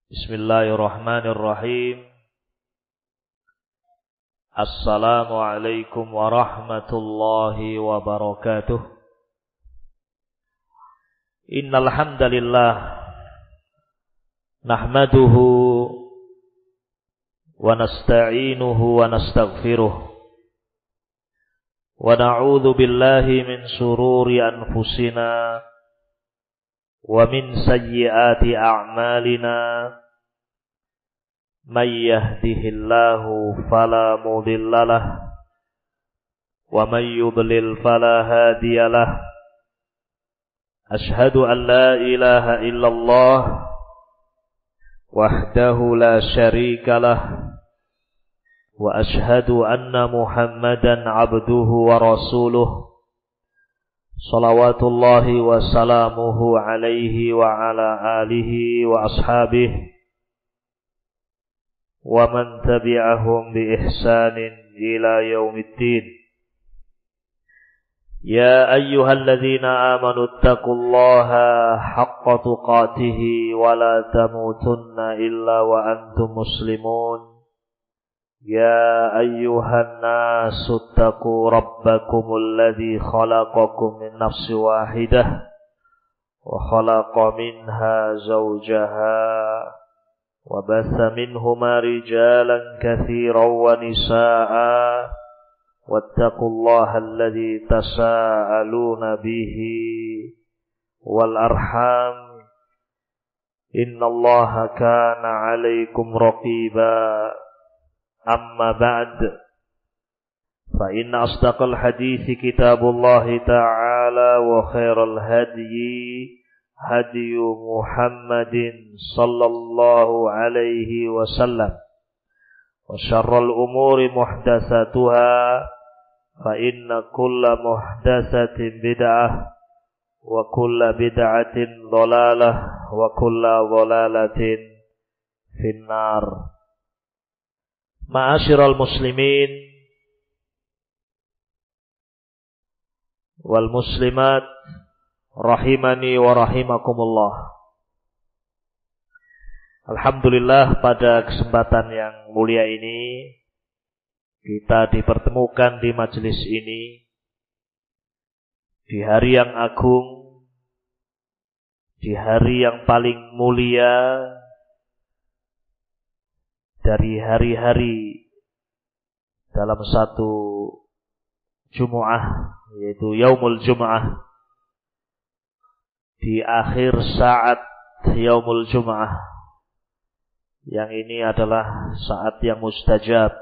Bismillahirrahmanirrahim. Assalamualaikum warahmatullahi wabarakatuh. Innal hamdalillah nahmaduhu wa nasta'inuhu wa nastaghfiruh wa na'udzu billahi min shururi anfusina wa min sayyiati a'malina. May yahdihillahu fala mudhillalah wa may yudlil fala hadiyalah. Ashhadu an la ilaha illallah wahdahu la syarikalah wa ashhadu anna Muhammadan abduhu wa rasuluh. Salawatullahi wa salamuhu alaihi wa ala alihi wa ashabihi wa man tabi'ahum bi ihsanin ila yaumiddin. Ya ayyuhalladzina amanu taqullaha haqqa tuqatih wa la tamutunna illa wa antum muslimun. Ya ayyuhan nasu taqu rabbakumul ladzi khalaqakum min nafsin wahidah wa khalaqa minha zawjaha wa batha minhuma rijalan katsiran wa nisaa'a wattaqullaha alladzi tasaaluna bihi wal arham innallaha kana 'alaikum raqiba. Amma ba'd, fa inna asdaqal hadithi kitabullahi ta'ala wa khairal hadyi hadyu Muhammadin sallallahu alaihi wasallam wa syarral umuri muhdatsatuha fa inna kulla muhdatsatin bid'ah wa kulla bid'atin dhalalah wa kulla dhalalatin finnar. Ma'asyiral muslimin wal muslimat rahimani wa rahimakumullah. Alhamdulillah, pada kesempatan yang mulia ini kita dipertemukan di majelis ini di hari yang agung, di hari yang paling mulia dari hari-hari dalam satu Jumu'ah, yaitu Yaumul Jumu'ah, di akhir saat Yaumul Jumu'ah, yang ini adalah saat yang mustajab.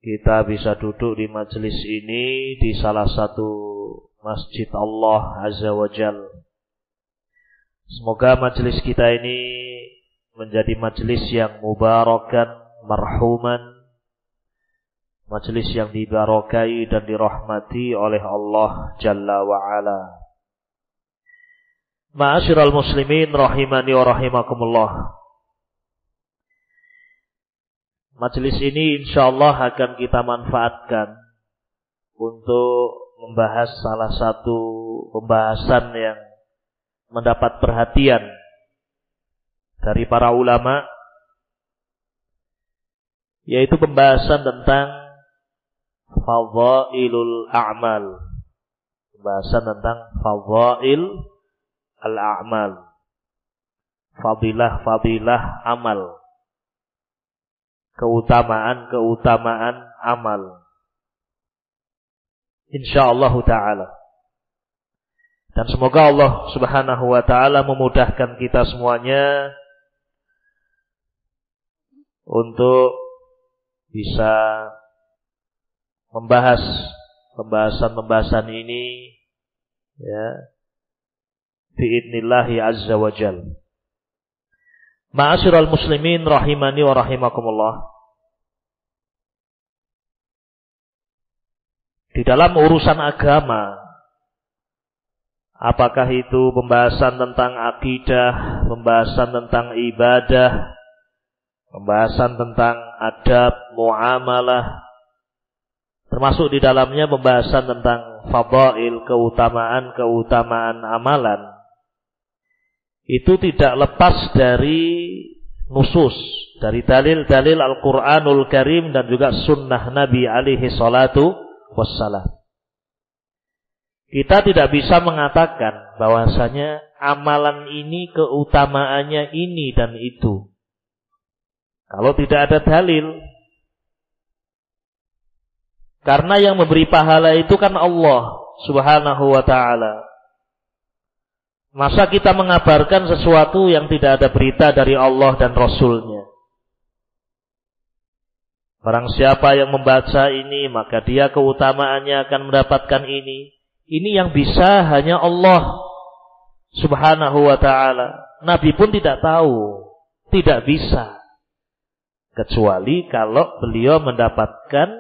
Kita bisa duduk di majelis ini di salah satu masjid Allah Azza wa Jalla. Semoga majelis kita ini menjadi majelis yang mubarakan, marhuman, majelis yang dibarakai dan dirahmati oleh Allah Jalla wa Ala. Ma'asyiral muslimin rahimani wa rahimakumullah. Majelis ini insyaallah akan kita manfaatkan untuk membahas salah satu pembahasan yang mendapat perhatian dari para ulama, yaitu pembahasan tentang fadhailul a'mal. Pembahasan tentang fadhail al-a'mal. Fadilah-fadilah amal. Keutamaan-keutamaan amal. Insyaallah ta'ala. Dan semoga Allah subhanahu wa ta'ala memudahkan kita semuanya untuk bisa membahas pembahasan-pembahasan ini, ya, bi'idnillahi azza wa jal. Ma'asyiral muslimin rahimani wa rahimakumullah. Di dalam urusan agama, apakah itu pembahasan tentang akidah, pembahasan tentang ibadah, pembahasan tentang adab, muamalah, termasuk di dalamnya pembahasan tentang fadail, keutamaan-keutamaan amalan, itu tidak lepas dari nusus, dari dalil-dalil Al-Quranul Karim dan juga sunnah Nabi alaihi salatu wassalam. Kita tidak bisa mengatakan bahwasanya amalan ini keutamaannya ini dan itu kalau tidak ada dalil. Karena yang memberi pahala itu kan Allah Subhanahu wa ta'ala. Masa kita mengabarkan sesuatu yang tidak ada berita dari Allah dan Rasulnya? Barang siapa yang membaca ini, maka dia keutamaannya akan mendapatkan ini. Ini yang bisa hanya Allah Subhanahu wa ta'ala. Nabi pun tidak tahu, tidak bisa. Kecuali kalau beliau mendapatkan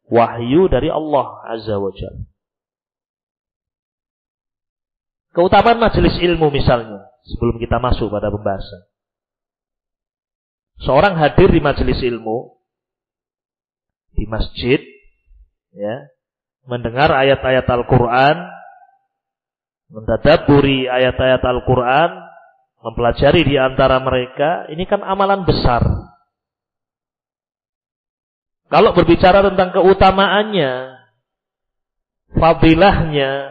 wahyu dari Allah Azza wa Jalla. Keutamaan majelis ilmu misalnya, sebelum kita masuk pada pembahasan. Seorang hadir di majelis ilmu, di masjid, mendengar ayat-ayat Al-Quran, mentadabburi ayat-ayat Al-Quran, mempelajari di antara mereka, ini kan amalan besar. Kalau berbicara tentang keutamaannya, fadilahnya,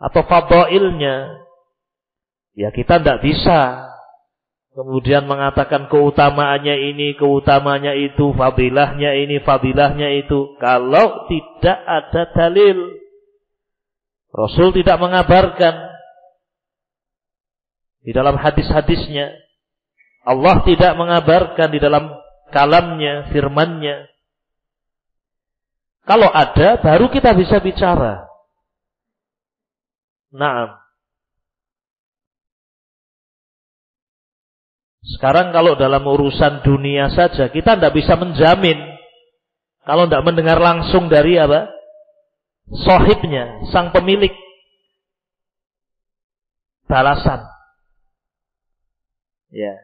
atau fadailnya, ya kita tidak bisa kemudian mengatakan keutamaannya ini, keutamaannya itu, fadilahnya ini, fadilahnya itu, kalau tidak ada dalil. Rasul tidak mengabarkan di dalam hadis-hadisnya, Allah tidak mengabarkan di dalam kalamnya, firmannya. Kalau ada, baru kita bisa bicara. Naam. Sekarang kalau dalam urusan dunia saja, kita tidak bisa menjamin. Kalau tidak mendengar langsung dari apa? Sahibnya, sang pemilik. Balasan. Ya.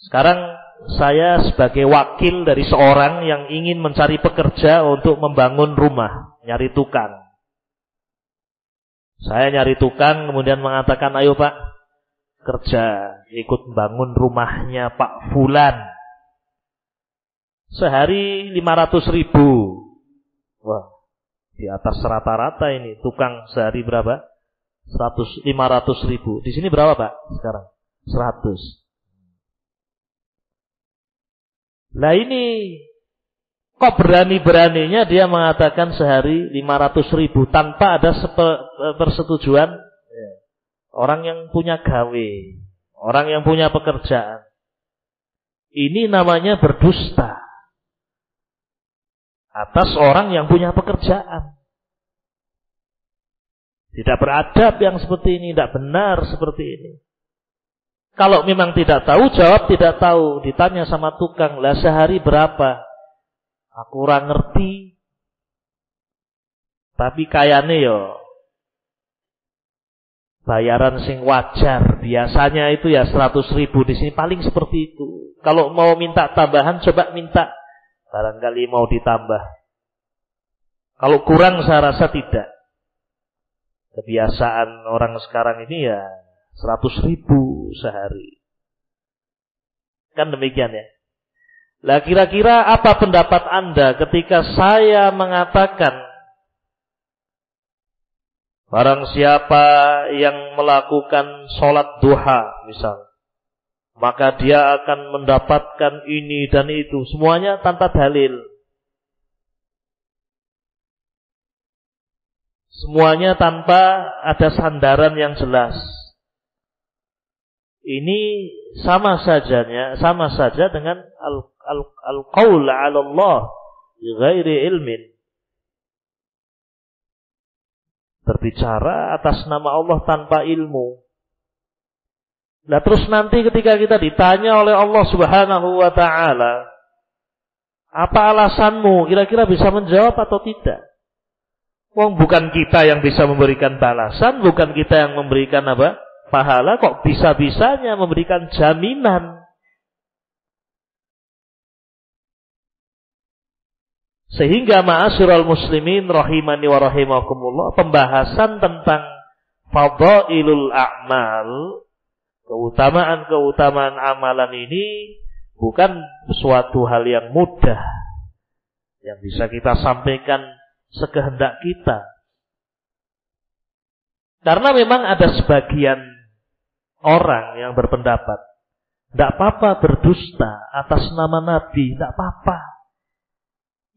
Sekarang saya sebagai wakil dari seorang yang ingin mencari pekerja untuk membangun rumah, nyari tukang. Saya nyari tukang, kemudian mengatakan, ayo Pak, kerja, ikut membangun rumahnya Pak Fulan. Sehari 500.000. Wah, di atas rata-rata ini. Tukang sehari berapa? 500.000. Di sini berapa Pak sekarang? 100. Lah ini kok berani-beraninya dia mengatakan sehari 500.000 tanpa ada persetujuan orang yang punya gawe, orang yang punya pekerjaan. Ini namanya berdusta atas orang yang punya pekerjaan. Tidak beradab yang seperti ini, tidak benar seperti ini. Kalau memang tidak tahu, jawab tidak tahu. Ditanya sama tukang, lah sehari berapa? Aku kurang ngerti. Tapi kayane yo bayaran sing wajar. Biasanya itu ya 100.000, di sini paling seperti itu. Kalau mau minta tambahan, coba minta. Barangkali mau ditambah. Kalau kurang saya rasa tidak. Kebiasaan orang sekarang ini ya 100.000 sehari. Kan demikian ya. Lah kira-kira apa pendapat Anda ketika saya mengatakan barang siapa yang melakukan sholat duha misal, maka dia akan mendapatkan ini dan itu, semuanya tanpa dalil. Semuanya tanpa ada sandaran yang jelas. Ini sama saja dengan al-qaul 'ala Allah bi ghairi ilmin. Berbicara atas nama Allah tanpa ilmu. Nah terus nanti ketika kita ditanya oleh Allah Subhanahu wa ta'ala, apa alasanmu? Kira-kira bisa menjawab atau tidak? Wong bukan kita yang bisa memberikan balasan, bukan kita yang memberikan apa? Pahala, kok bisa-bisanya memberikan jaminan. Sehingga ma'asyiral muslimin rahimani wa rahimakumullah, pembahasan tentang fadailul a'mal, keutamaan-keutamaan amalan ini bukan suatu hal yang mudah yang bisa kita sampaikan sekehendak kita. Karena memang ada sebagian orang yang berpendapat, tidak apa-apa berdusta atas nama Nabi, tidak apa-apa.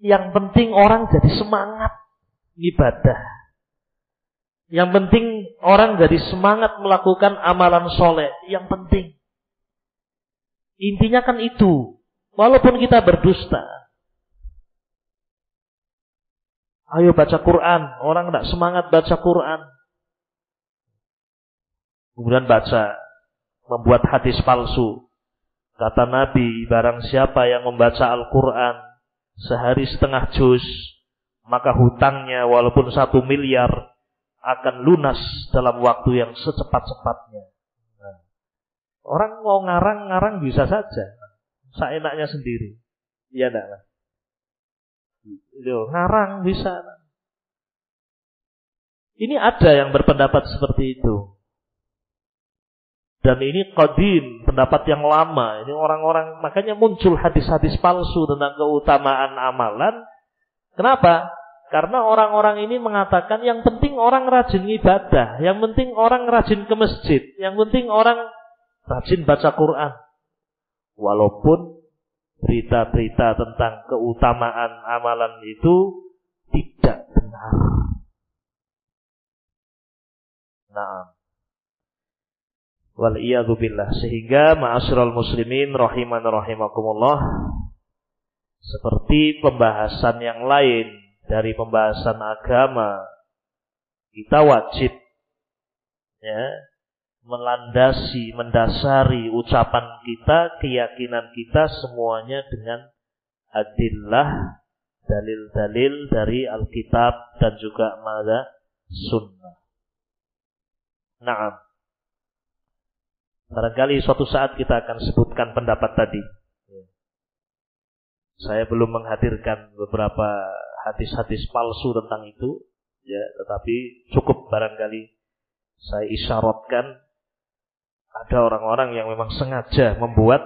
Yang penting orang jadi semangat ibadah. Yang penting orang jadi semangat melakukan amalan soleh. Yang penting. Intinya kan itu. Walaupun kita berdusta. Ayo baca Quran. Orang tidak semangat baca Quran. Kemudian baca. Membuat hadis palsu. Kata Nabi, barang siapa yang membaca Al-Quran sehari setengah juz, maka hutangnya walaupun 1 miliar akan lunas dalam waktu yang secepat-cepatnya. Nah, orang mau ngarang-ngarang bisa saja, seenaknya sendiri. Iya enggak? Ngarang bisa. Ini ada yang berpendapat seperti itu. Dan ini qadim, pendapat yang lama. Ini orang-orang, makanya muncul hadis-hadis palsu tentang keutamaan amalan. Kenapa? Karena orang-orang ini mengatakan yang penting orang rajin ibadah, yang penting orang rajin ke masjid, yang penting orang rajin baca Quran. Walaupun berita-berita tentang keutamaan amalan itu tidak benar. Nah, wal'iyadzubillah. Sehingga ma'asyiral muslimin rahiman rahimakumullah, seperti pembahasan yang lain dari pembahasan agama, kita wajib mendasari ucapan kita, keyakinan kita semuanya dengan adillah, dalil-dalil dari Alkitab dan juga Sunnah. Naam. Barangkali suatu saat kita akan sebutkan pendapat tadi. Saya belum menghadirkan beberapa hadis-hadis palsu tentang itu, ya, tetapi cukup barangkali saya isyaratkan ada orang-orang yang memang sengaja membuat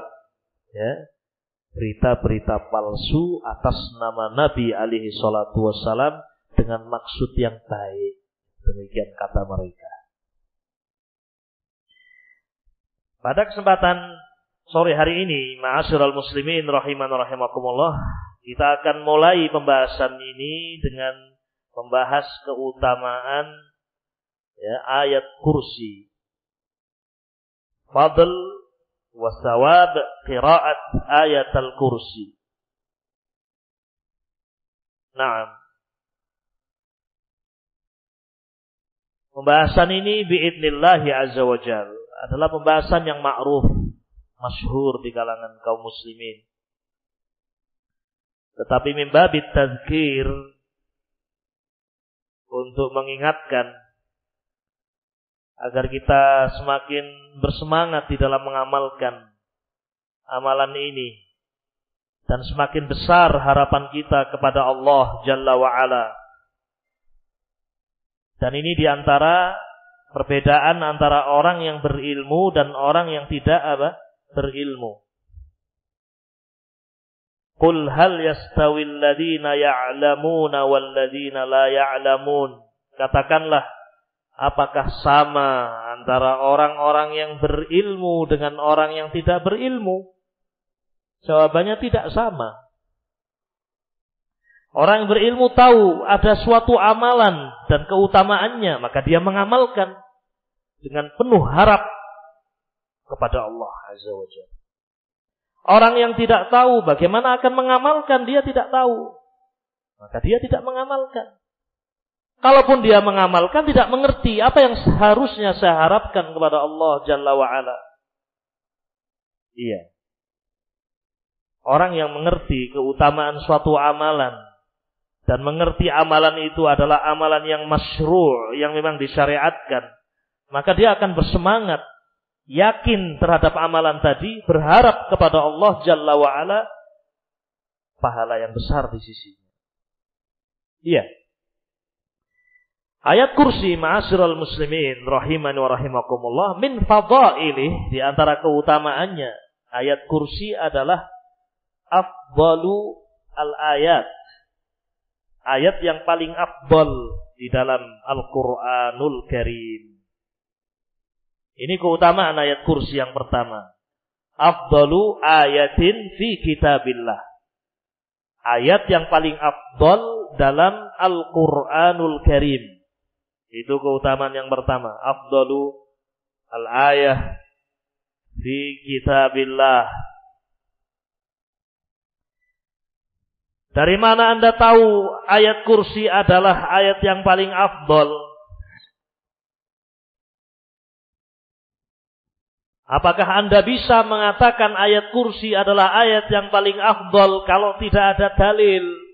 berita-berita palsu atas nama Nabi alaihi salatu wassalam dengan maksud yang baik. Demikian kata mereka. Pada kesempatan sore hari ini, ma'asyiral muslimin rahiman rahimakumullah, kita akan mulai pembahasan ini dengan membahas keutamaan ayat kursi. Fadl wa thawab qiraat ayat al-kursi. Naam. Pembahasan ini biidnillahi azza wa jalla adalah pembahasan yang ma'ruf, masyhur di kalangan kaum muslimin. Tetapi min babit tadzkir, untuk mengingatkan agar kita semakin bersemangat di dalam mengamalkan amalan ini dan semakin besar harapan kita kepada Allah Jalla wa Ala. Dan ini diantara perbedaan antara orang yang berilmu dan orang yang tidak berilmu. Qul hal yastawil ladzina ya'lamuna wal ladzina la ya'lamun. Katakanlah, apakah sama antara orang-orang yang berilmu dengan orang yang tidak berilmu? Jawabannya tidak sama. Orang yang berilmu tahu ada suatu amalan dan keutamaannya, maka dia mengamalkan dengan penuh harap kepada Allah Azza wa Jalla. Orang yang tidak tahu bagaimana akan mengamalkan, dia tidak tahu, maka dia tidak mengamalkan. Kalaupun dia mengamalkan, tidak mengerti apa yang seharusnya saya harapkan kepada Allah Jalla wa Ala. Iya. Orang yang mengerti keutamaan suatu amalan dan mengerti amalan itu adalah amalan yang masyru', yang memang disyariatkan, maka dia akan bersemangat, yakin terhadap amalan tadi, berharap kepada Allah Jalla wa Ala pahala yang besar di sisinya. Iya. Ayat kursi ma'asyiral muslimin rahimani wa rahimakumullah min fadailih, di antara keutamaannya ayat kursi adalah afdalu al-ayat. Ayat yang paling afdal di dalam Al-Qur'anul Karim. Ini keutamaan ayat kursi yang pertama. Afdalu ayatin fi kitabillah. Ayat yang paling afdal dalam Al-Qur'anul Karim. Itu keutamaan yang pertama. Afdalu al-ayah fi kitabillah. Dari mana Anda tahu ayat kursi adalah ayat yang paling afdal? Apakah Anda bisa mengatakan ayat kursi adalah ayat yang paling afdal kalau tidak ada dalil?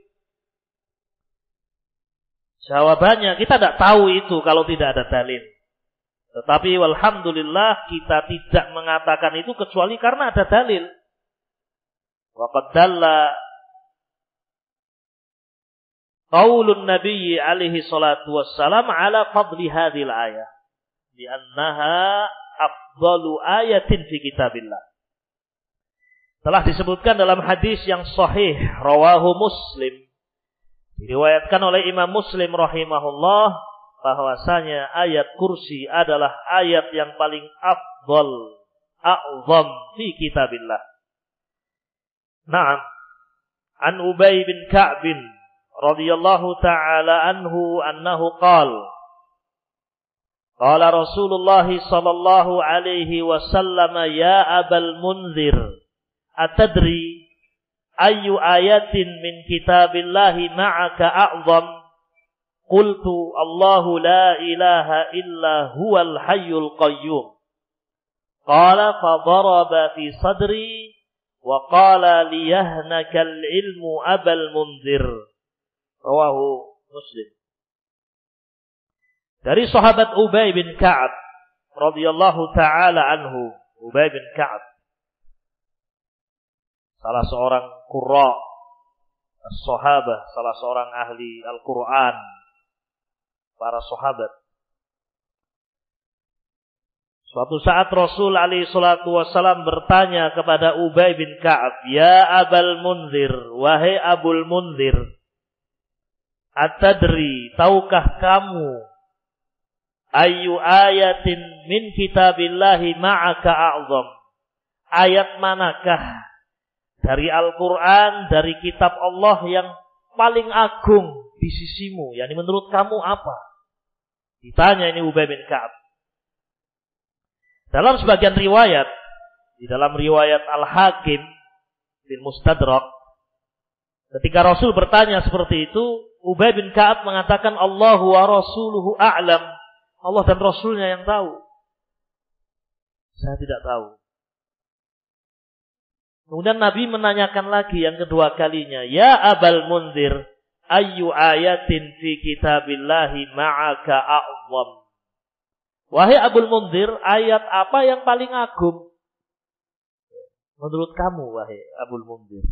Jawabannya, kita tidak tahu itu kalau tidak ada dalil. Tetapi walhamdulillah kita tidak mengatakan itu kecuali karena ada dalil. Wa qad dalla qaulun Nabi alaihi salatu wassalam ala fadli hadhil ayah. Li'annaha afdalu ayatin fi kitabillah. Telah disebutkan dalam hadis yang sahih, rawahu Muslim. Diriwayatkan oleh Imam Muslim rahimahullah bahwasanya ayat kursi adalah ayat yang paling afdal, a'zam fi kitabillah. Naam. An Ubay bin Ka'b radhiyallahu ta'ala anhu annahu qala qala Rasulullah sallallahu alaihi wasallam ya Abal Munzir atadri ayyu ayatin min kitabillahi ma'aka a'zam? Qultu Allahu la ilaha illa huwal hayyul qayyum. Qala fadaraba fi sadri wa qala liyahnakal ilmu Abal Munzir. Rawahu Muslim. Dari sahabat Ubay bin Ka'ab radhiyallahu ta'ala anhu. Ubay bin Ka'ab, salah seorang qurra as-sahabah, salah seorang ahli Al-Quran, para sahabat. Suatu saat Rasul alaihi salatu wassalam bertanya kepada Ubay bin Ka'ab, ya Abal Munzir, wahai Abul Munzir, atadri, tahukah kamu, ayyu ayatin min kitabillahi ma'aka a'zam? Ayat manakah dari Al-Quran, dari kitab Allah yang paling agung di sisimu? Yani menurut kamu apa? Ditanya ini Ubay bin Ka'ab. Dalam sebagian riwayat, di dalam riwayat Al-Hakim bin Mustadrak, ketika Rasul bertanya seperti itu, Ubay bin Ka'ab mengatakan Allahu wa rasuluhu a'lam. Allah dan Rasulnya yang tahu. Saya tidak tahu. Kemudian Nabi menanyakan lagi yang kedua kalinya, ya Abal Munzir, ayyu ayatin fi kitabillahi ma'aka a'zam? Wahai Abul Munzir, ayat apa yang paling agung menurut kamu, wahai Abul Munzir?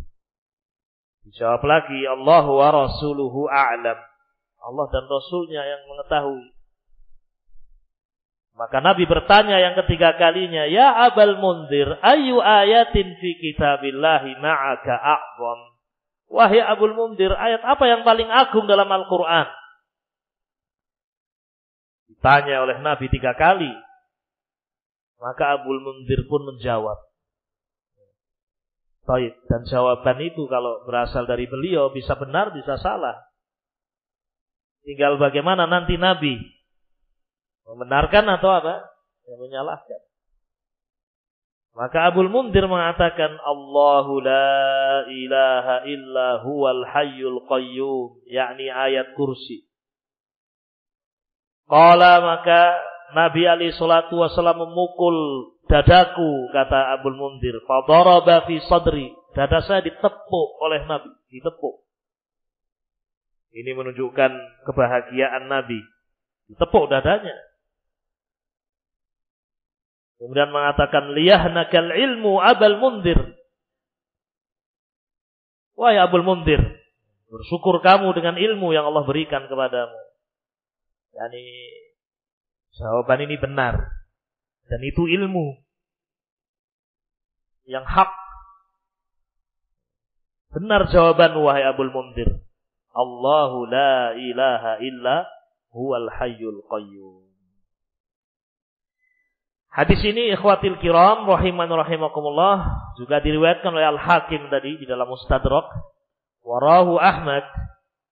Dijawab lagi, Allah wa rasuluhu a'lam. Allah dan Rasulnya yang mengetahui. Maka Nabi bertanya yang ketiga kalinya, ya Abal Munzir, ayyu ayatin fi kitabillahi ma'aka a'zam? Wahai Abul Munzir, ayat apa yang paling agung dalam Al-Quran? Ditanya oleh Nabi 3 kali. Maka Abul Munzir pun menjawab. Baik, dan jawaban itu kalau berasal dari beliau bisa benar, bisa salah. Tinggal bagaimana nanti Nabi membenarkan atau apa? Yang menyalahkan. Maka Abul Munzir mengatakan Allahu la ilaha illa huwal hayyul qayyum, yakni ayat kursi. Qala, maka Nabi alaihi salatu wasallam memukul dadaku, kata Abul Munzir. Fadaraba fi sadri, dada saya ditepuk oleh Nabi, ditepuk. Ini menunjukkan kebahagiaan Nabi. Ditepuk dadanya. Kemudian mengatakan liyahnakal ilmu Abal Munzir. Wahai Abul Munzir, bersyukur kamu dengan ilmu yang Allah berikan kepadamu. Yani jawaban ini benar dan itu ilmu yang hak. Benar jawaban wahai Abul Mundhir. Allahu la ilaha illa huwal hayyul qayyum. Hadis ini ikhwatil kiram rahiman rahimakumullah juga diriwayatkan oleh Al-Hakim tadi di dalam Mustadrak. Warahu Ahmad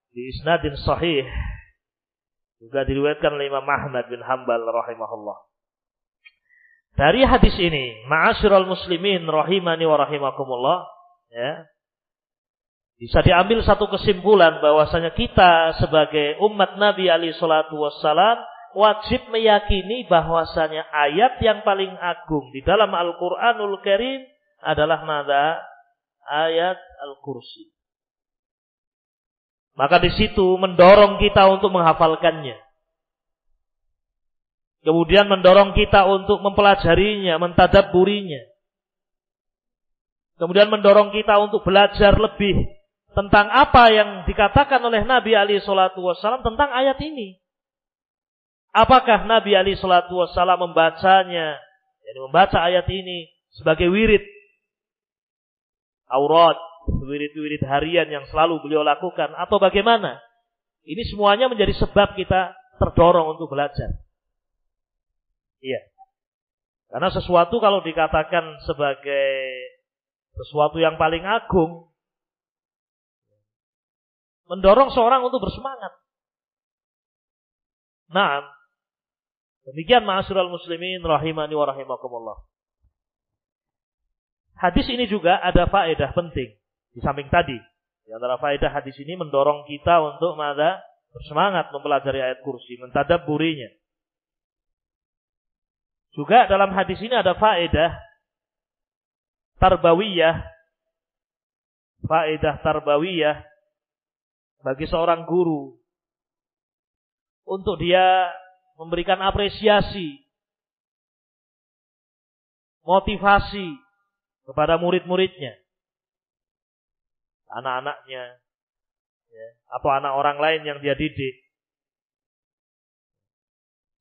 di isnadin sahih. Juga diriwayatkan oleh Imam Ahmad bin Hanbal rahimahullah. Dari hadis ini, ma'asyiral muslimin rahimani wa rahimakumullah, ya. Bisa diambil satu kesimpulan bahwasanya kita sebagai umat Nabi alaihi salatu wassalam wajib meyakini bahwasanya ayat yang paling agung di dalam Al-Qur'anul Karim adalah mana? Ayat Al-Kursi. Maka di situ mendorong kita untuk menghafalkannya. Kemudian mendorong kita untuk mempelajarinya, mentadabburinya. Kemudian mendorong kita untuk belajar lebih tentang apa yang dikatakan oleh Nabi alaihi salatu wassalam tentang ayat ini. Apakah Nabi alaihi salatu wassalam membacanya, yani membaca ayat ini sebagai wirid aurat, wirid-wirid harian yang selalu beliau lakukan, atau bagaimana? Ini semuanya menjadi sebab kita terdorong untuk belajar. Iya. Karena sesuatu kalau dikatakan sebagai sesuatu yang paling agung, mendorong seorang untuk bersemangat. Nah, demikian ma'asyiral muslimin rahimani wa rahimakumullah. Hadis ini juga ada faedah penting di samping tadi. Di antara faedah hadis ini mendorong kita untuk bersemangat mempelajari ayat kursi, mentadabburinya. Juga dalam hadis ini ada faedah tarbawiyah. Faedah tarbawiyah bagi seorang guru untuk dia memberikan apresiasi, motivasi kepada murid-muridnya, anak-anaknya, ya, atau anak orang lain yang dia didik.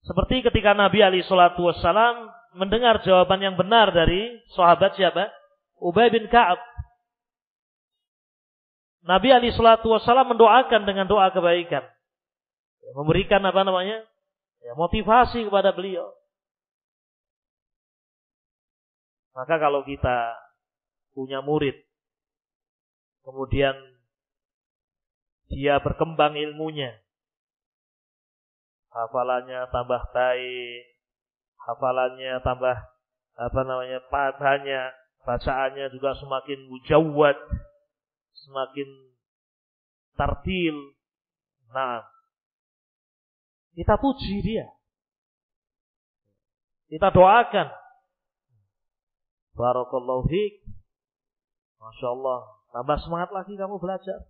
Seperti ketika Nabi alaihi salatu wassalam mendengar jawaban yang benar dari sahabat siapa? Ubay bin Ka'ab. Nabi alaihi salatu wassalam mendoakan dengan doa kebaikan. Memberikan motivasi kepada beliau. Maka kalau kita punya murid, kemudian dia berkembang ilmunya, hafalannya tambah baik, hafalannya tambah banyak, bacaannya juga semakin mujawwad, semakin tartil. Nah, kita puji dia, kita doakan, barakallahu fiik, masya Allah, tambah semangat lagi kamu belajar,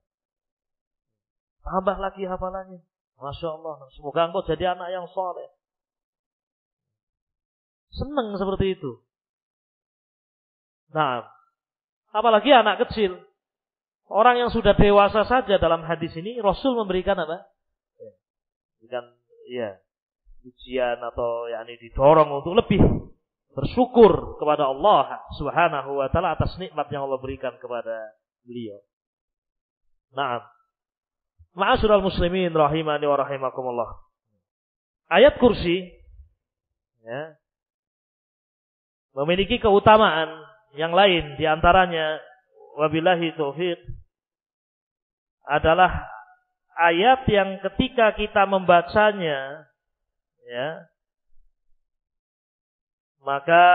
tambah lagi hafalannya, masya Allah, semoga engkau jadi anak yang soleh. Senang seperti itu. Nah, apalagi anak kecil. Orang yang sudah dewasa saja dalam hadis ini Rasul memberikan apa? Memberikan ujian atau didorong untuk lebih bersyukur kepada Allah Subhanahu wa taala atas nikmat yang Allah berikan kepada beliau. Naam. Ma'asyiral muslimin rahimani wa rahimakumullah. Ayat kursi memiliki keutamaan yang lain, di antaranya wabillahi taufiq adalah ayat yang ketika kita membacanya maka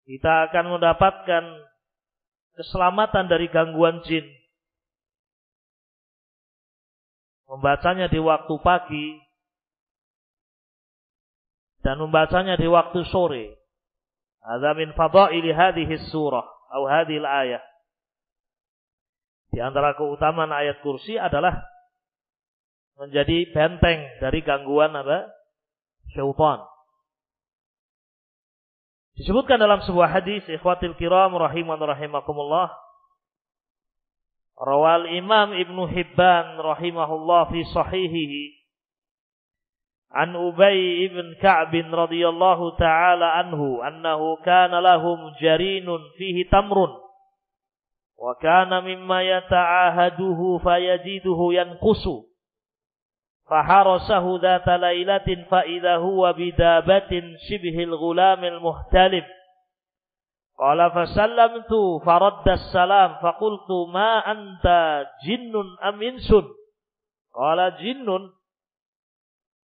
kita akan mendapatkan keselamatan dari gangguan jin. Membacanya di waktu pagi dan membacanya di waktu sore. Hadza min fadaili hadhihi surah atau hadhil ayah. Di antara keutamaan ayat kursi adalah menjadi benteng dari gangguan syaitan. Disebutkan dalam sebuah hadis, ikhwatil kiram rahiman rahimakumullah, rawal Imam Ibnu Hibban rahimahullah fi sahihihi An Ubay ibn Ka'b radhiyallahu ta'ala anhu annahu kana lahum jarinun fihi tamrun wa kana mimma yata'ahaduhu fayajiduhu yanqusu faharasahu dhata lailatin fa idza huwa bidabatin shibhil ghulamil muhtalim qala fasallamtu faradda as-salam faqultu ma anta jinnun am insun qala jinnun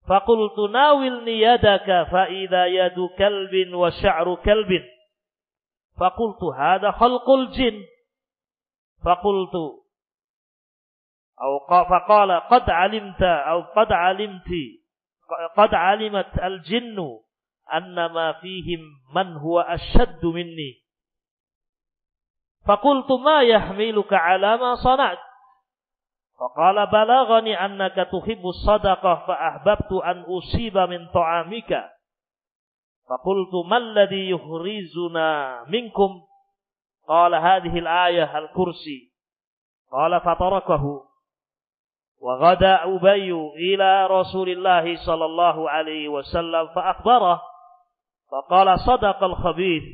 faqultu nawilni yadaka fa idza yadu kalbin wa sya'ru kalbin faqultu hadha khalqul jin faqultu faqala qad alimta qad alimat al jinnu annama fihim man huwa ashaddu minni faqultu ma yahmiluka ala ma sana'ta faqala balaghani annaka tuhibbus sadaqah fa ahbabtu an usiba min ta'amika faqultu mal ladhi yukhrizuna minkum qala hadhihi al-ayah al-kursi qala fatarakahu wa ghada Ubay ila Rasulillah sallallahu alaihi wasallam fa akhbarah faqala sadaqal khabith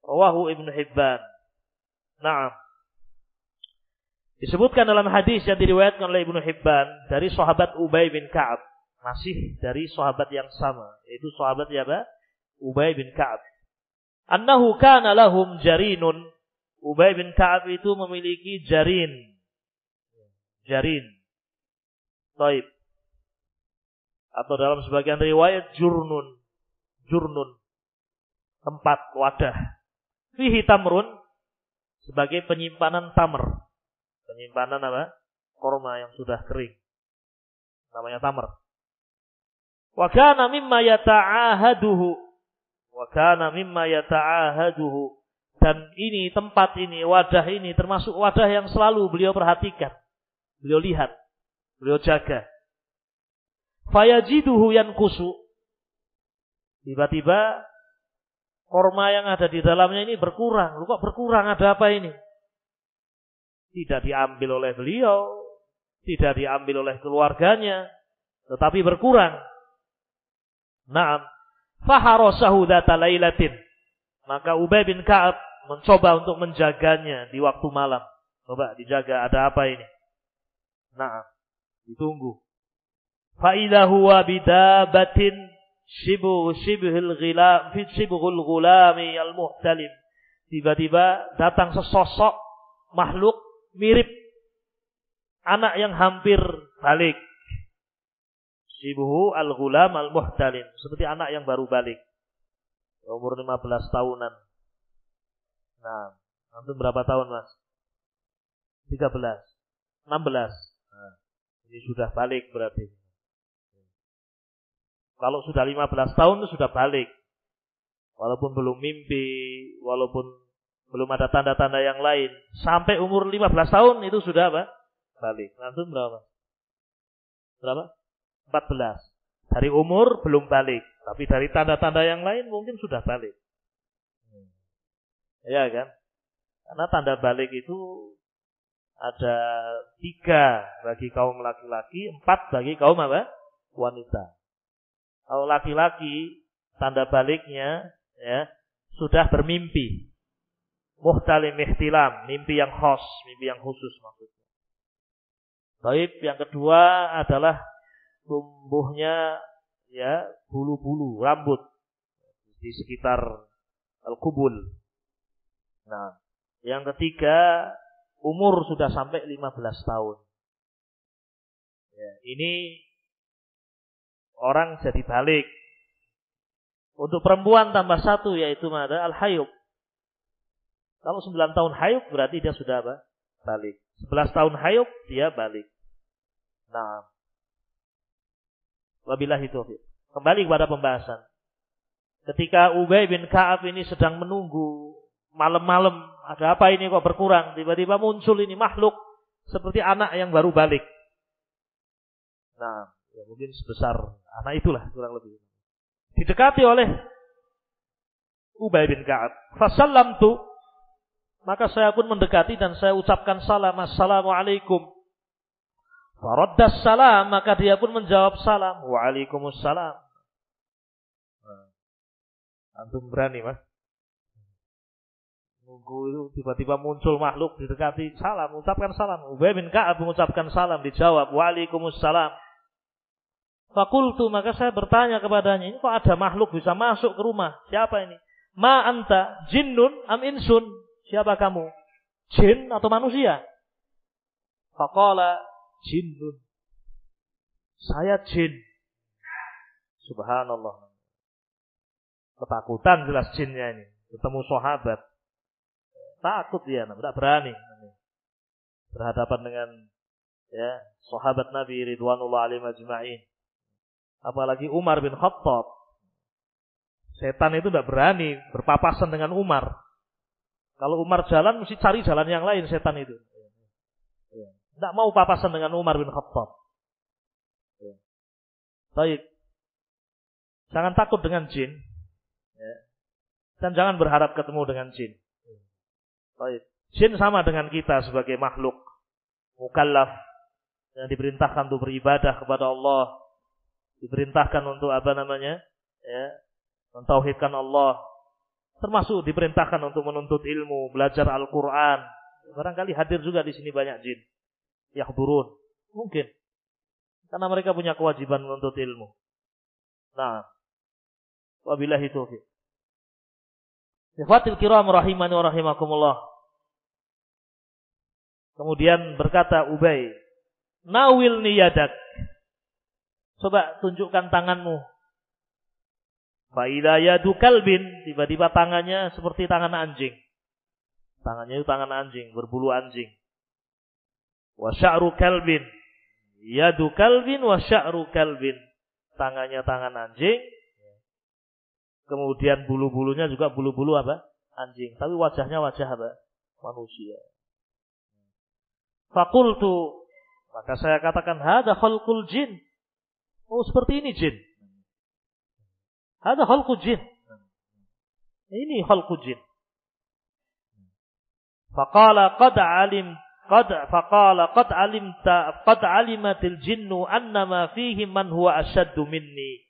rawahu Ibnu Hibban. Naam. Disebutkan dalam hadis yang diriwayatkan oleh Ibnu Hibban dari sahabat Ubay bin Ka'ab, masih dari sahabat yang sama, yaitu sahabat siapa? Ubay bin Ka'ab. Annahu kana lahum jarinun. Ubay bin Ka'ab itu memiliki jarin. Taib. Atau dalam sebagian riwayat jurnun. Tempat wadah. Fihi tamrun sebagai penyimpanan tamr. Penyimpanan apa? Korma yang sudah kering. Namanya tamr. Wa kana mimma yata'ahaduhu. Dan ini, tempat ini, wadah ini termasuk wadah yang selalu beliau perhatikan. Beliau lihat. Beliau jaga. Fayajiduhu yanqusu. Tiba-tiba korma yang ada di dalamnya ini berkurang. Lu kok berkurang? Ada apa ini? Tidak diambil oleh beliau, tidak diambil oleh keluarganya, tetapi berkurang. Naam. Faharasahu dzata lailatin. Maka Ubay bin Ka'ab mencoba untuk menjaganya di waktu malam. Coba dijaga, ada apa ini? Naam. Ditunggu. Fa idza huwa bidabatin shibhul ghulami al-muhtalim. Tiba-tiba datang sesosok makhluk mirip anak yang hampir balik. Shibhu al-ghulam al-muhtalim, seperti anak yang baru balik. Umur 15 tahunan. Nah, antum berapa tahun, Mas? 13. 16. Nah, ini sudah balik berarti. Kalau sudah 15 tahun itu sudah balik. Walaupun belum mimpi, walaupun belum ada tanda-tanda yang lain. Sampai umur 15 tahun itu sudah apa? Balik. Antum berapa? Berapa? 14. Dari umur belum balik. Tapi dari tanda-tanda yang lain mungkin sudah balik. Ya kan? Karena tanda balik itu ada 3 bagi kaum laki-laki, 4 bagi kaum apa? Wanita. Kalau laki-laki tanda baliknya ya sudah bermimpi. Muhtalim ihtilam, mimpi yang khas, mimpi yang khusus maksudnya. Baik, yang kedua adalah tumbuhnya ya bulu-bulu rambut di sekitar al-qubul. Nah, yang ketiga umur sudah sampai 15 tahun. Ya, ini orang jadi balik. Untuk perempuan tambah 1 yaitu ada al-hayyub. Kalau 9 tahun hayyub berarti dia sudah apa? Balik. 11 tahun hayyub dia balik. Nah, wabillahi taufiq. Kembali kepada pembahasan. Ketika Ubay bin Ka'ab ini sedang menunggu malam-malam, ada apa ini kok berkurang? Tiba-tiba muncul ini makhluk seperti anak yang baru balik. Nah, ya mungkin sebesar anak itulah kurang lebih. Didekati oleh Ubay bin Ka'ab. Fasallamtu. Maka saya pun mendekati dan saya ucapkan salam. Assalamualaikum. Faraddas salam, maka dia pun menjawab salam. Waalaikumsalam. Antum berani, Mas? Nunggu itu tiba-tiba muncul makhluk didekati, salam, ucapkan salam. Ubay bin Ka'ab mengucapkan salam, dijawab waalaikumsalam. Fakultu, maka saya bertanya kepadanya, ini kok ada makhluk bisa masuk ke rumah? Siapa ini? Ma anta jinnun am insun? Siapa kamu? Jin atau manusia? Faqala jinnun. Saya jin. Subhanallah. Ketakutan jelas jinnya ini. Ketemu sahabat. Takut dia, tidak berani. Berhadapan dengan sahabat Nabi ridwanullah alaihi ajma'in. Apalagi Umar bin Khattab. Setan itu tidak berani berpapasan dengan Umar. Kalau Umar jalan, mesti cari jalan yang lain setan itu. Tidak mau papasan dengan Umar bin Khattab. Baik. Jangan takut dengan jin. Dan jangan berharap ketemu dengan jin. Baik. Jin sama dengan kita sebagai makhluk mukallaf yang diperintahkan untuk beribadah kepada Allah. Diperintahkan untuk mentauhidkan Allah. Termasuk diperintahkan untuk menuntut ilmu, belajar Al-Quran. Barangkali hadir juga di sini banyak jin. Yahdurun. Mungkin. Karena mereka punya kewajiban menuntut ilmu. Nah. Wabillahi taufiq. Ikhwatil kiram rahimani wa rahimakumullah. Kemudian berkata Ubay, nawilni yadak. Coba tunjukkan tanganmu. Fa idza yadu kalbin, tiba-tiba tangannya seperti tangan anjing. Tangannya itu tangan anjing, berbulu anjing. Wa sya'ru kalbin. Yadu kalbin wa sya'ru kalbin. Tangannya tangan anjing. Kemudian bulu-bulunya juga bulu-bulu apa? Anjing. Tapi wajahnya wajah apa? Manusia. Fakultu, maka saya katakan, hada khalqul jin. Oh, seperti ini jin. Hada khalqul jin. Ini khalqul jin. Faqala qad alimatil jinnu annama fihi man huwa ashaddu minni.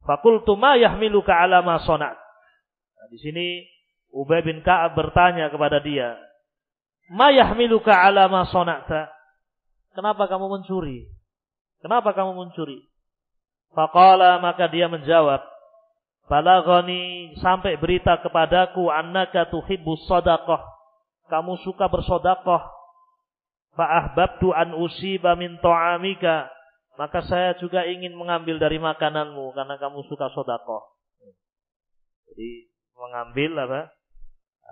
Fakultu ma yahmiluka ala ma sonat. Nah, di sini Ubay bin Ka'ab bertanya kepada dia, ma yahmiluka ala ma sonata? Kenapa kamu mencuri? Kenapa kamu mencuri? Faqala, maka dia menjawab, balaghani, sampai berita kepadaku, annaka tuhibbus shadaqah, kamu suka bersedekah. Fa ahbabtu an usiba min ta'amika, maka saya juga ingin mengambil dari makananmu karena kamu suka sedekah. Jadi mengambil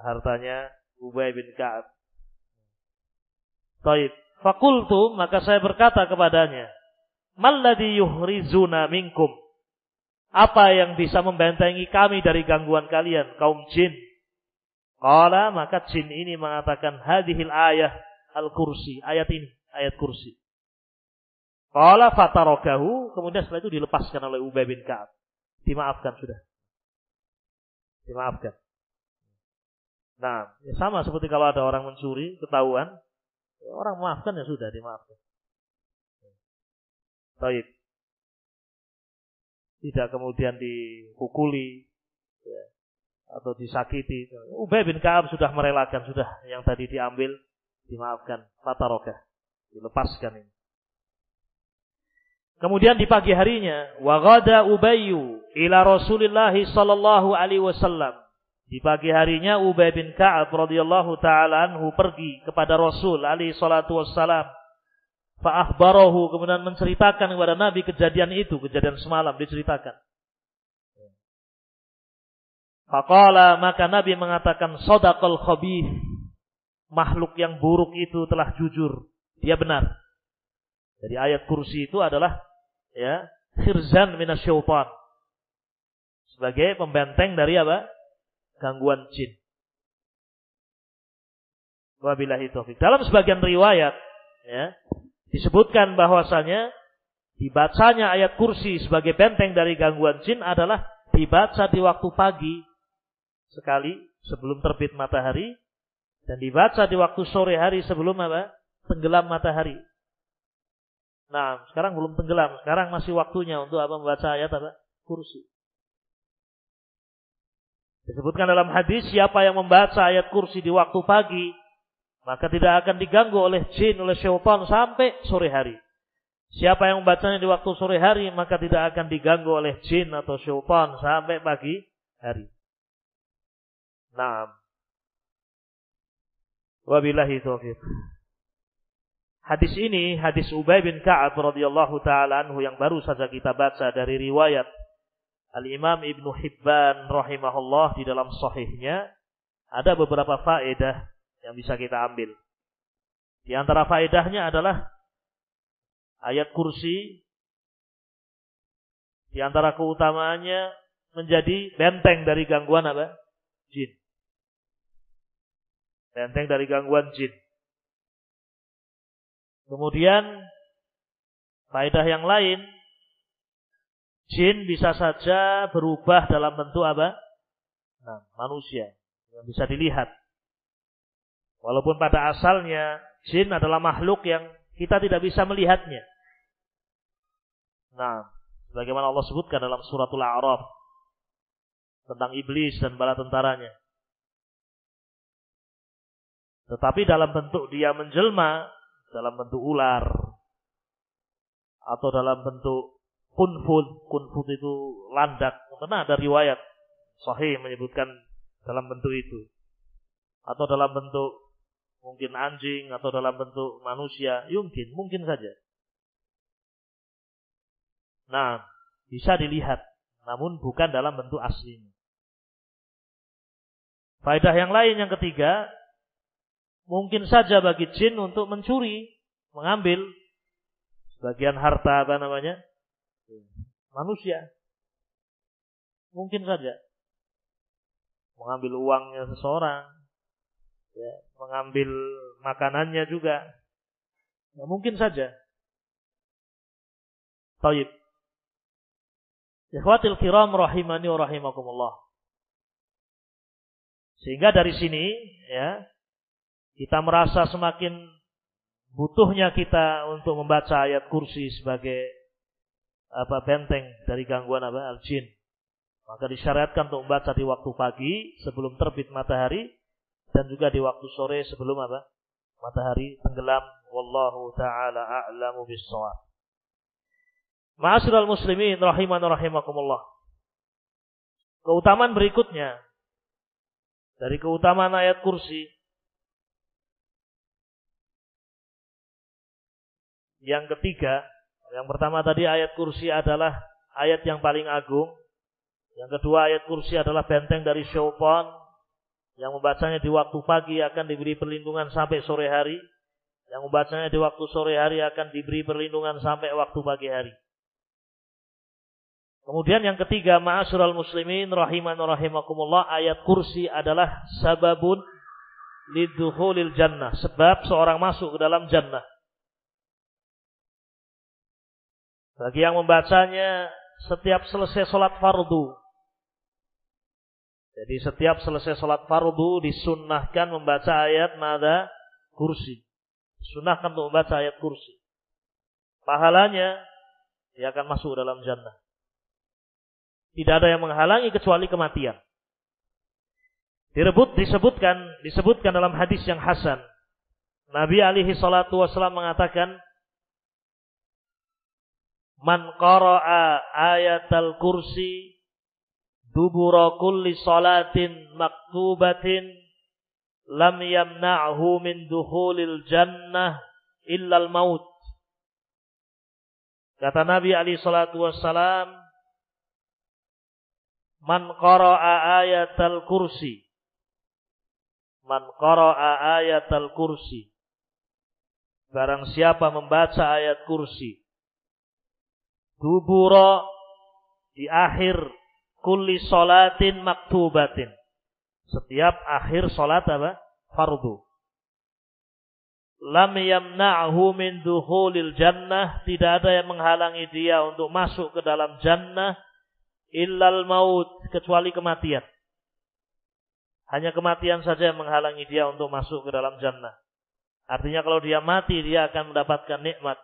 hartanya Ubay bin Ka'ab. Taib. Fakultu, maka saya berkata kepadanya, malladhi yuhrizuna minkum, apa yang bisa membentengi kami dari gangguan kalian, kaum jin? Qala, maka jin ini mengatakan, hadhil ayah al-kursi, ayat ini, ayat kursi. Qala fatarakahu, kemudian setelah itu dilepaskan oleh Ubay bin Ka'ab. Dimaafkan sudah. Dimaafkan. Nah, sama seperti kalau ada orang mencuri, ketahuan, orang memaafkan ya sudah, dimaafkan. Baik. Tidak kemudian dipukuli atau disakiti. Ubay bin Ka'ab sudah merelakan, sudah yang tadi diambil, dimaafkan. Fatarokah, dilepaskan ini. Kemudian di pagi harinya, wa ghada Ubayyu ila Rasulillah sallallahu alaihi wasallam. Di pagi harinya Ubay bin Ka'ab radhiyallahu taala anhu pergi kepada Rasul alaihi salatu wassalam. Fa akhbarahu, kemudian menceritakan kepada Nabi kejadian itu, kejadian semalam diceritakan. Faqala, maka Nabi mengatakan, shadaqal khabith, makhluk yang buruk itu telah jujur, dia benar. Jadi ayat kursi itu adalah khirzan minasyaitan, sebagai pembenteng dari apa? Gangguan jin. Wabillahi taufik. Dalam sebagian riwayat disebutkan bahwasanya dibacanya ayat kursi sebagai benteng dari gangguan jin adalah dibaca di waktu pagi sekali sebelum terbit matahari, Dan dibaca di waktu sore hari sebelum apa? Tenggelam matahari. Nah, sekarang belum tenggelam. Sekarang masih waktunya untuk apa? Membaca ayat apa? Kursi. Disebutkan dalam hadis, siapa yang membaca ayat kursi di waktu pagi, maka tidak akan diganggu oleh jin, oleh syaitan sampai sore hari. Siapa yang membacanya di waktu sore hari, maka tidak akan diganggu oleh jin atau syaitan sampai pagi hari. Naam. Wabillahi taufiq. Hadis ini, hadis Ubay bin Ka'ab radhiyallahu taala anhu yang baru saja kita baca dari riwayat Al-Imam Ibnu Hibban rahimahullah di dalam sahihnya, ada beberapa faedah yang bisa kita ambil. Di antara faedahnya adalah ayat kursi, di antara keutamaannya menjadi benteng dari gangguan apa? Jin. Benteng dari gangguan jin. Kemudian faedah yang lain, jin bisa saja berubah dalam bentuk apa? Nah, manusia yang bisa dilihat. Walaupun pada asalnya jin adalah makhluk yang kita tidak bisa melihatnya. Nah, sebagaimana Allah sebutkan dalam suratul A'raf tentang iblis dan bala tentaranya. Tetapi dalam bentuk dia menjelma, dalam bentuk ular, atau dalam bentuk kunfud itu landak. Karena ada riwayat sahih menyebutkan dalam bentuk itu. Atau dalam bentuk mungkin anjing, atau dalam bentuk manusia, mungkin saja. Nah, bisa dilihat, namun bukan dalam bentuk aslinya. Faedah yang lain yang ketiga, mungkin saja bagi jin untuk mencuri, mengambil sebagian harta manusia. Mungkin saja. Mengambil uangnya seseorang, ya, mengambil makanannya juga. Ya, mungkin saja. Taib. Ikhwatil kiram rahimani wa rahimakumullah. Sehingga dari sini, ya, kita merasa semakin butuhnya kita untuk membaca ayat kursi sebagai benteng dari gangguan al-jin. Maka disyariatkan untuk membaca di waktu pagi sebelum terbit matahari dan juga di waktu sore sebelum matahari tenggelam. Wallahu taala a'lamu bis-shawab. Ma'asyiral muslimin rahiman wa rahimakumullah. Keutamaan berikutnya dari keutamaan ayat kursi, yang ketiga, yang pertama tadi ayat kursi adalah ayat yang paling agung. Yang kedua, ayat kursi adalah benteng dari syaitan. Yang membacanya di waktu pagi akan diberi perlindungan sampai sore hari. Yang membacanya di waktu sore hari akan diberi perlindungan sampai waktu pagi hari. Kemudian yang ketiga, ma'asyiral muslimin rahiman wa rahimakumullah, ayat kursi adalah sababun lidukhulil jannah, sebab seorang masuk ke dalam jannah. Bagi yang membacanya setiap selesai sholat fardu. Jadi setiap selesai sholat fardu disunnahkan membaca ayat kursi. Disunnahkan untuk membaca ayat kursi. Pahalanya dia akan masuk dalam jannah. Tidak ada yang menghalangi kecuali kematian. Disebutkan dalam hadis yang hasan. Nabi alaihi salatu wasallam mengatakan, man qara'a ayatal kursi dubura kulli salatin maktubatin lam yamna'hu min dukhulil jannah illal maut. Kata Nabi alaihi salatu wassalam, man qara'a ayatal kursi, man qara'a ayatal kursi, barang siapa membaca ayat kursi, dubura, di akhir kulli salatin maktubatin, setiap akhir salat fardu, lam yamna'hu min dukhulil jannah, tidak ada yang menghalangi dia untuk masuk ke dalam jannah illal maut, kecuali kematian. Hanya kematian saja yang menghalangi dia untuk masuk ke dalam jannah. Artinya kalau dia mati, dia akan mendapatkan nikmat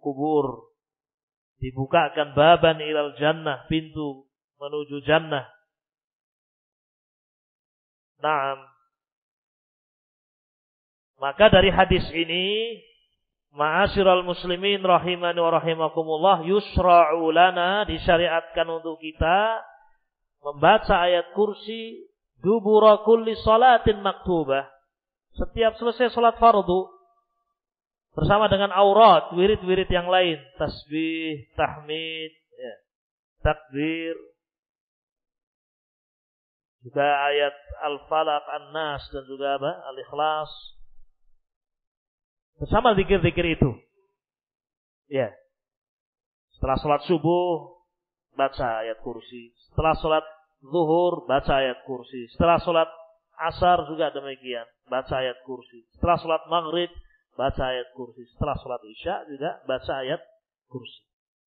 kubur. Dibukakan baban ilal jannah, pintu menuju jannah. Naam. Maka dari hadis ini, ma'asyiral muslimin rahimani wa rahimakumullah, yusra'u lana, disyariatkan untuk kita membaca ayat kursi dubura kulli salatin maktubah. Setiap selesai salat fardu bersama dengan aurat, wirid-wirid yang lain, tasbih, tahmid, ya, takbir. Juga ayat Al-Falaq, An-Nas dan juga apa? Al-Ikhlas. Bersama zikir-zikir itu. Ya. Setelah salat subuh baca ayat kursi. Setelah salat zuhur baca ayat kursi. Setelah salat asar juga demikian, baca ayat kursi. Setelah salat maghrib baca ayat kursi. Setelah salat isya juga baca ayat kursi.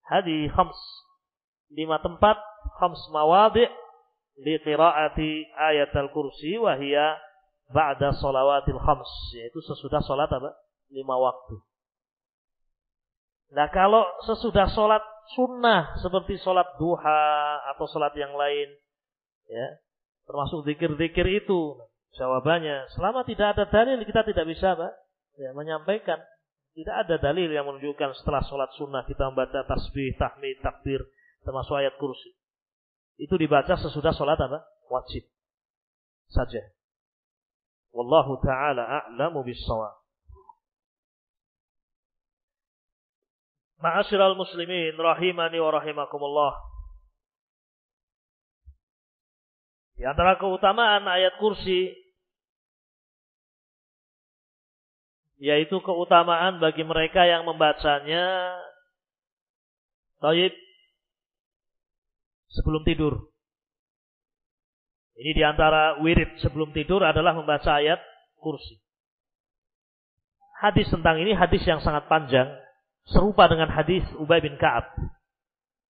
Hadi khams, 5 tempat, khams mawadhi' li qiraati ayat al-kursi wa hiya ba'da shalawatil khams, yaitu sesudah salat apa? 5 waktu. Nah, kalau sesudah salat sunnah seperti salat duha atau salat yang lain, ya, termasuk zikir-zikir itu, jawabannya selama tidak ada dalil kita tidak bisa, Pak, ya, menyampaikan. Tidak ada dalil yang menunjukkan setelah salat sunnah kita membaca tasbih, tahmid, takbir, termasuk ayat kursi. Itu dibaca sesudah salat apa? Wajib saja. Wallahu ta'ala a'lamu bis-shawab. Ma'asyiral muslimin rahimani wa rahimakumullah. Di antara keutamaan ayat kursi yaitu keutamaan bagi mereka yang membacanya thayyib sebelum tidur. Ini di antara wirid sebelum tidur adalah membaca ayat kursi. Hadis tentang ini hadis yang sangat panjang, serupa dengan hadis Ubay bin Ka'ab.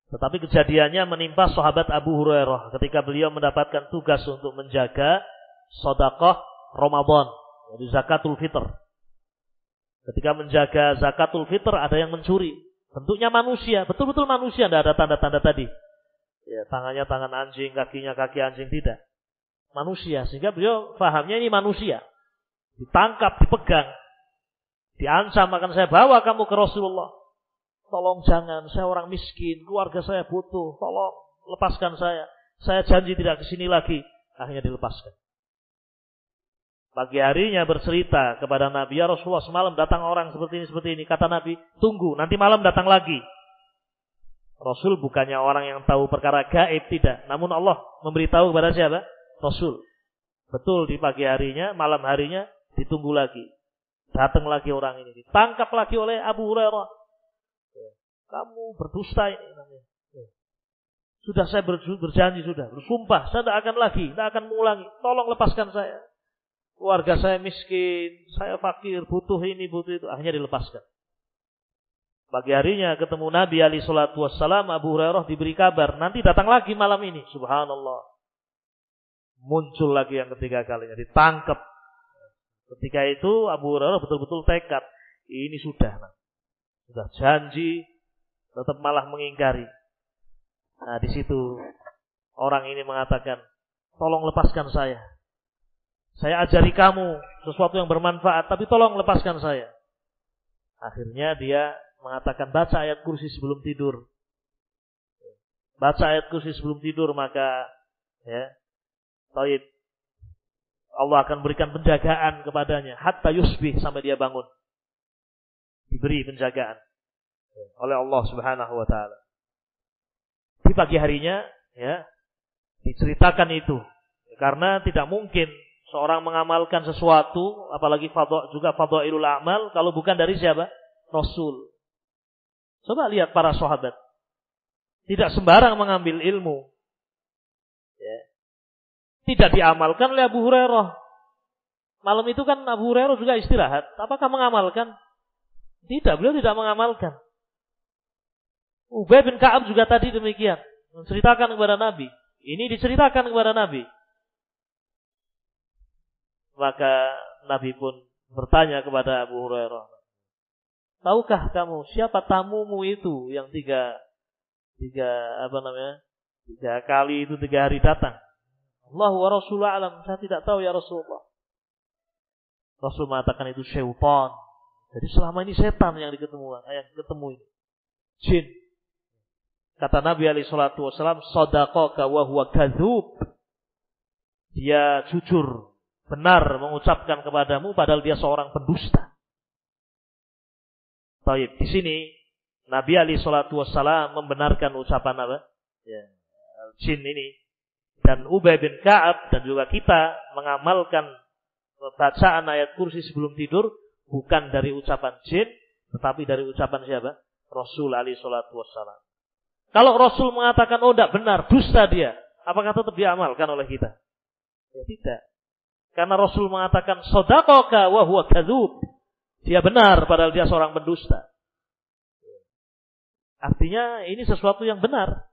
Tetapi kejadiannya menimpa sahabat Abu Hurairah ketika beliau mendapatkan tugas untuk menjaga sedekah Ramadan, yaitu zakatul fitr. Ketika menjaga zakatul fitr ada yang mencuri. Bentuknya manusia, betul-betul manusia, tidak ada tanda-tanda tadi. Ya, tangannya tangan anjing, kakinya kaki anjing, tidak. Manusia, sehingga beliau fahamnya ini manusia. Ditangkap, dipegang, diancam akan saya bawa kamu ke Rasulullah. Tolong jangan, saya orang miskin, keluarga saya butuh, tolong lepaskan saya. Saya janji tidak ke sini lagi. Akhirnya dilepaskan. Pagi harinya bercerita kepada Nabi, ya Rasulullah, semalam datang orang seperti ini. Kata Nabi, tunggu, nanti malam datang lagi. Rasul bukannya orang yang tahu perkara gaib, tidak. Namun Allah memberitahu kepada siapa? Rasul. Betul, di pagi harinya, malam harinya ditunggu lagi. Datang lagi orang ini, ditangkap lagi oleh Abu Hurairah. Kamu berdusta ini. Sudah saya berjanji, sudah bersumpah, saya tidak akan lagi, tidak akan mengulangi. Tolong lepaskan saya. Keluarga saya miskin, saya fakir, butuh ini, butuh itu. Akhirnya dilepaskan. Pagi harinya ketemu Nabi alaihi salatu wassalam, Abu Hurairah diberi kabar, nanti datang lagi malam ini. Subhanallah. Muncul lagi yang ketiga kalinya, ditangkap. Ketika itu Abu Hurairah betul-betul tekad, ini sudah janji, tetap malah mengingkari. Nah, di situ orang ini mengatakan, tolong lepaskan saya. Saya ajari kamu sesuatu yang bermanfaat, tapi tolong lepaskan saya. Akhirnya dia mengatakan baca ayat kursi sebelum tidur. Baca ayat kursi sebelum tidur, maka ya, taib, Allah akan berikan penjagaan kepadanya hatta yusbih, sampai dia bangun. Diberi penjagaan oleh Allah Subhanahu wa taala. Di pagi harinya ya diceritakan itu. Karena tidak mungkin seorang mengamalkan sesuatu, apalagi juga fadhailul a'mal, kalau bukan dari siapa? Rasul. Coba lihat para sahabat. Tidak sembarang mengambil ilmu. Ya. Tidak diamalkan oleh Abu Hurairah. Malam itu kan Abu Hurairah juga istirahat. Apakah mengamalkan? Tidak, beliau tidak mengamalkan. Ubay bin Ka'ab juga tadi demikian. Menceritakan kepada Nabi. Ini diceritakan kepada Nabi. Maka Nabi pun bertanya kepada Abu Hurairah, tahukah kamu siapa tamumu itu yang tiga kali itu 3 hari datang? Allah wa Rasulullah alam, saya tidak tahu ya Rasulullah. Rasul mengatakan itu syaitan. Jadi selama ini setan yang ketemu ini. Jin. Kata Nabi alaihi salatu wasallam, sadaqaka wa huwa kadzub. Dia jujur, benar mengucapkan kepadamu padahal dia seorang pendusta. Baik, di sini Nabi alaihi salatu wasallam membenarkan ucapan apa? Ya, jin ini. Dan Ubay bin Ka'ab dan juga kita mengamalkan bacaan ayat kursi sebelum tidur bukan dari ucapan jin, tetapi dari ucapan siapa? Rasul alaihi salatu wassalam. Kalau Rasul mengatakan, oh tidak benar, dusta dia, apakah tetap diamalkan oleh kita? Ya tidak. Karena Rasul mengatakan, shadaqaka wa huwa kadzub. Dia benar, padahal dia seorang pendusta. Artinya ini sesuatu yang benar.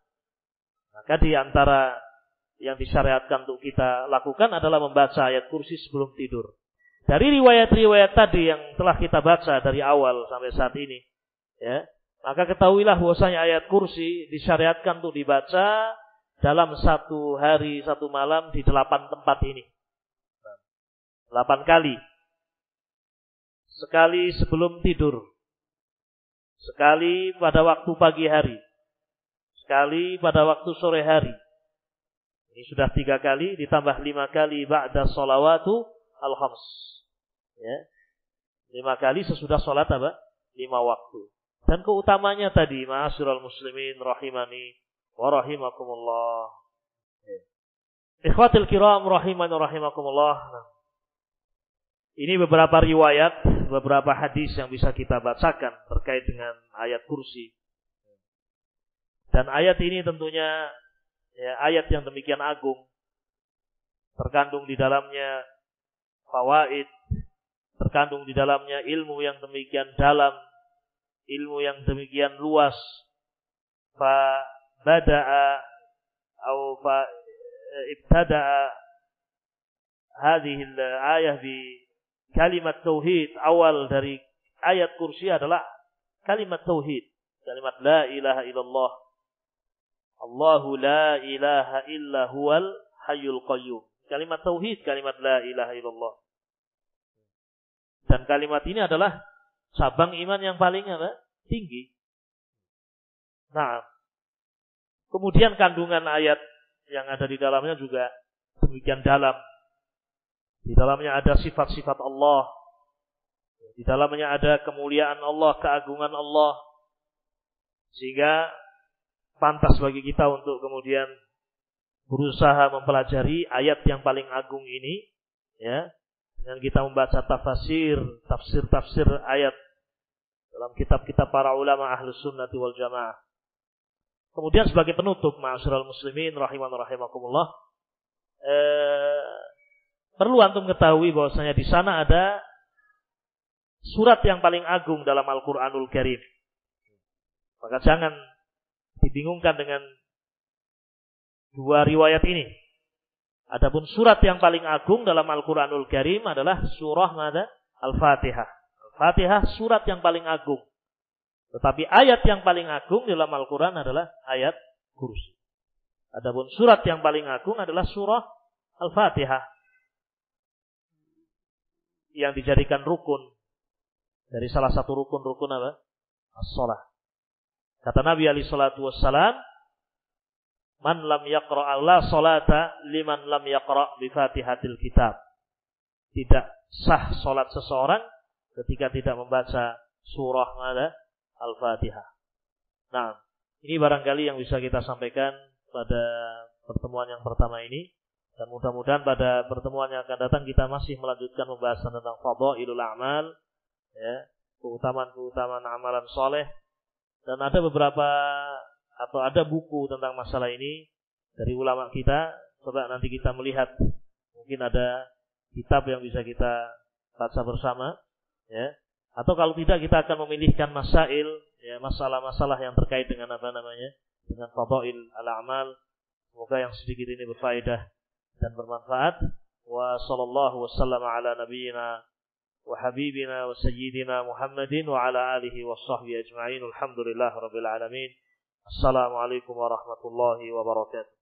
Maka di antara yang disyariatkan untuk kita lakukan adalah membaca ayat kursi sebelum tidur. Dari riwayat-riwayat tadi yang telah kita baca dari awal sampai saat ini, ya, maka ketahuilah bahwasanya ayat kursi disyariatkan untuk dibaca dalam 1 hari 1 malam di 8 tempat ini. 8 kali. Sekali sebelum tidur. Sekali pada waktu pagi hari. Sekali pada waktu sore hari. Ini sudah 3 kali, ditambah 5 kali ba'da sholawatu al-khams. Ya. 5 kali sesudah sholat apa? 5 waktu. Dan keutamanya tadi, ma'asyiral muslimin rahimani wa rahimakumullah. Ikhwatil kiram rahimani wa rahimakumullah. Ini beberapa riwayat, beberapa hadis yang bisa kita bacakan terkait dengan ayat kursi. Dan ayat ini tentunya ya, ayat yang demikian agung, terkandung di dalamnya fawaid, terkandung di dalamnya ilmu yang demikian dalam, ilmu yang demikian luas. Fa bada'a atau fa ibtada'a hadhihi al-ayah bi kalimat tauhid. Awal dari ayat kursi adalah kalimat tauhid, kalimat la ilaha illallah. Allahu la ilaha illa huwal hayyul qayyum. Kalimat tauhid, kalimat la ilaha illallah. Dan kalimat ini adalah cabang iman yang paling tinggi. Nah, kemudian kandungan ayat yang ada di dalamnya juga demikian dalam. Di dalamnya ada sifat-sifat Allah. Di dalamnya ada kemuliaan Allah, keagungan Allah. Sehingga pantas bagi kita untuk kemudian berusaha mempelajari ayat yang paling agung ini, ya, dengan kita membaca tafsir ayat dalam kitab-kitab para ulama ahlus sunnati wal jamaah. Kemudian sebagai penutup, ma'asyiral muslimin rahiman rahimakumullah, perlu antum ketahui bahwasanya di sana ada surat yang paling agung dalam Al-Qur'anul Karim. Maka jangan dibingungkan dengan 2 riwayat ini. Adapun surat yang paling agung dalam Al-Qur'anul Karim adalah surah Al-Fatihah. Al-Fatihah surat yang paling agung. Tetapi ayat yang paling agung dalam Al-Qur'an adalah ayat kursi. Adapun surat yang paling agung adalah surah Al-Fatihah, yang dijadikan rukun dari salah satu rukun apa? As-shalah. Kata Nabi alaihi salatu wassalam, man lam yaqra' la salata liman lam yaqra' bi Fatihatil kitab. Tidak sah salat seseorang ketika tidak membaca surah Al-Fatihah. Nah, ini barangkali yang bisa kita sampaikan pada pertemuan yang pertama ini. Dan mudah-mudahan pada pertemuan yang akan datang kita masih melanjutkan pembahasan tentang fadhailul a'mal, ya, keutamaan-keutamaan amalan soleh. Dan ada beberapa atau ada buku tentang masalah ini dari ulama kita. Coba nanti kita melihat, mungkin ada kitab yang bisa kita baca bersama, ya. Atau kalau tidak kita akan memilihkan masail, ya, masalah-masalah yang terkait dengan dengan fadhail al-a'mal. Semoga yang sedikit ini berfaedah dan bermanfaat. wa sallallahu wasallam ala nabiyyina wa habibina wa sayyidina Muhammadin wa ala alihi wa sahbihi ajma'in. Alhamdulillah rabbil alamin. Assalamualaikum warahmatullahi wabarakatuh.